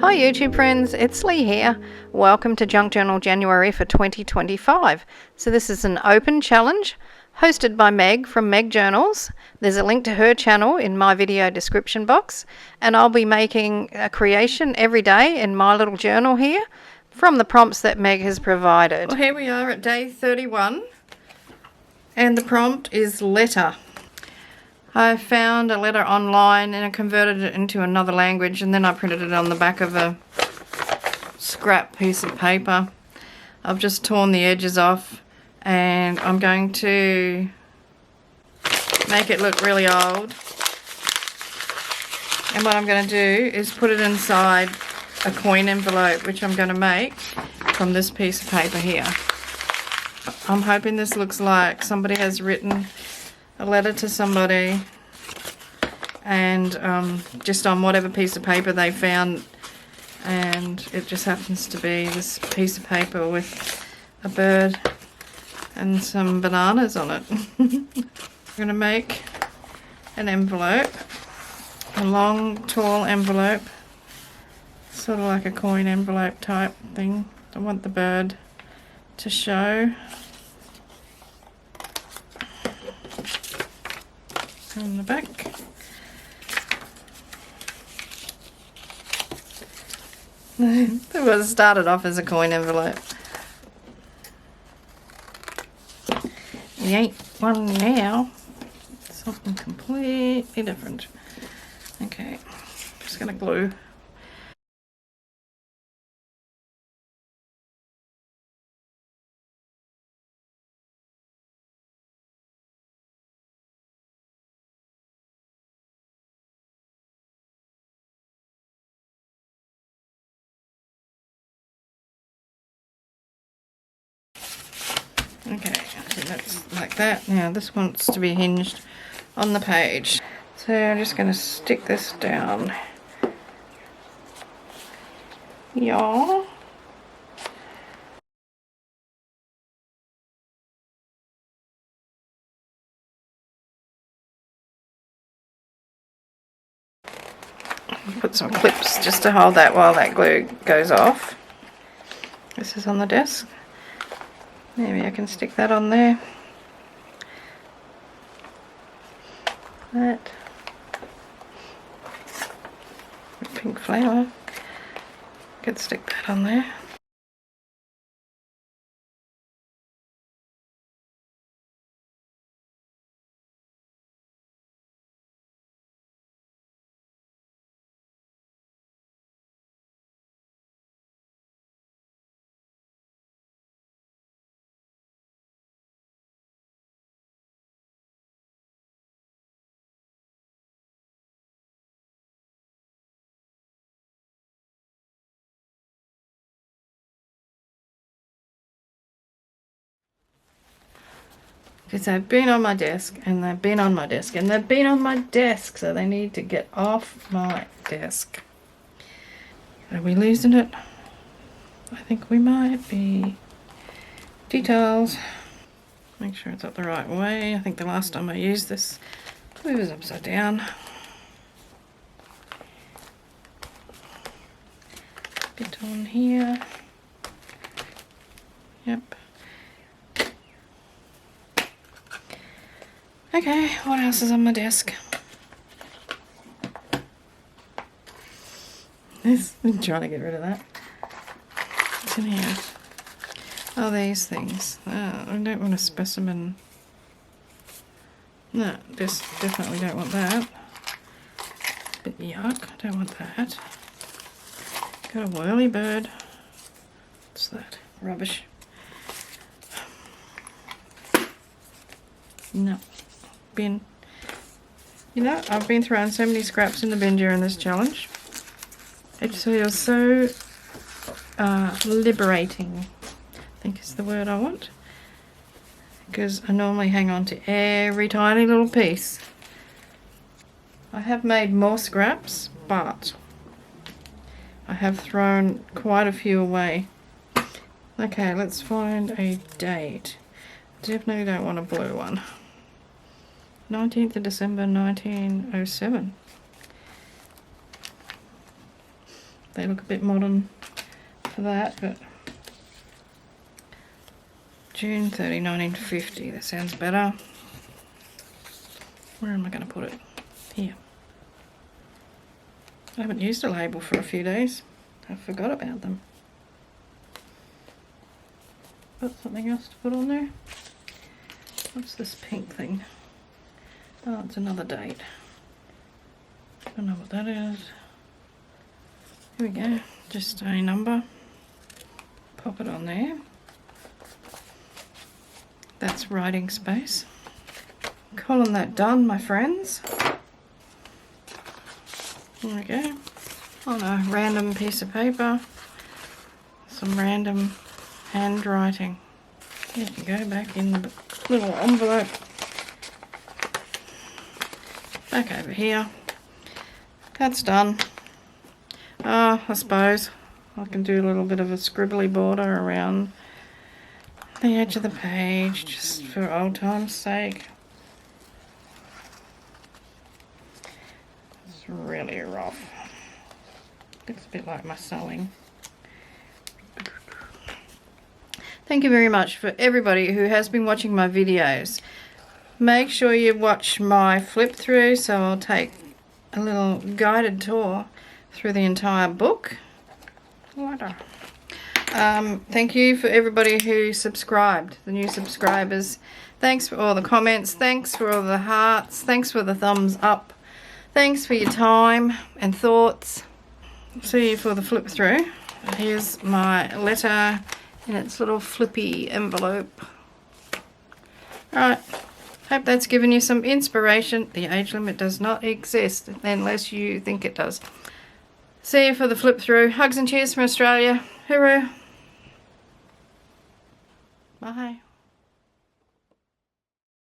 Hi YouTube friends, it's Lee here. Welcome to Junk Journal January for 2025. So this is an open challenge hosted by Meg from Meg Journals. There's a link to her channel in my video description box, and I'll be making a creation every day in my little journal here from the prompts that Meg has provided. Well, here we are at day 31 and the prompt is letter. I found a letter online and I converted it into another language, and then I printed it on the back of a scrap piece of paper. I've just torn the edges off and I'm going to make it look really old. And what I'm going to do is put it inside a coin envelope, which I'm going to make from this piece of paper here. I'm hoping this looks like somebody has written a letter to somebody and just on whatever piece of paper they found, and it just happens to be this piece of paper with a bird and some bananas on it. I'm going to make an envelope, a long tall envelope, sort of like a coin envelope type thing. I want the bird to show. On the back. It was started off as a coin envelope. We ain't one now. Something completely different. Okay, just gonna glue. Okay, I think that's like that. Now this wants to be hinged on the page. So I'm just going to stick this down. Yeah. Put some clips just to hold that while that glue goes off. This is on the desk. Maybe I can stick that on there. That pink flower. Could stick that on there. Because they've been on my desk, and they've been on my desk, and they've been on my desk, so they need to get off my desk. Are we losing it? I think we might be. Details. Make sure it's up the right way. I think the last time I used this, it was upside down. Bit on here. Yep. Okay, what else is on my desk? I'm trying to get rid of that. What's in here? Oh, these things. I don't want a specimen. No, just definitely don't want that. Bit yuck, I don't want that. Got a whirly bird. What's that? Rubbish. No. Bin. You know, I've been throwing so many scraps in the bin during this challenge. It feels so liberating, I think is the word I want, because I normally hang on to every tiny little piece. I have made more scraps, but I have thrown quite a few away. Okay, let's find a date. Definitely don't want a blue one. 19th of December 1907. They look a bit modern for that, but June 30, 1950. That sounds better. Where am I going to put it? Here. I haven't used a label for a few days. I forgot about them. Got something else to put on there? What's this pink thing? Oh, it's another date. I don't know what that is. Here we go. Just a number. Pop it on there. That's writing space. Calling that done, my friends. There we go. On a random piece of paper. Some random handwriting. There you go, back in the little envelope. Back over here. That's done. I suppose I can do a little bit of a scribbly border around the edge of the page, just for old time's sake. It's really rough. Looks a bit like my sewing. Thank you very much for everybody who has been watching my videos. Make sure you watch my flip through, so I'll take a little guided tour through the entire book. Thank you for everybody who subscribed, the new subscribers. Thanks for all the comments, thanks for all the hearts, thanks for the thumbs up, thanks for your time and thoughts. See you for the flip through. Here's my letter in its little flippy envelope. Alright, hope that's given you some inspiration. The age limit does not exist unless you think it does. See you for the flip through. Hugs and cheers from Australia. Hooroo. Bye.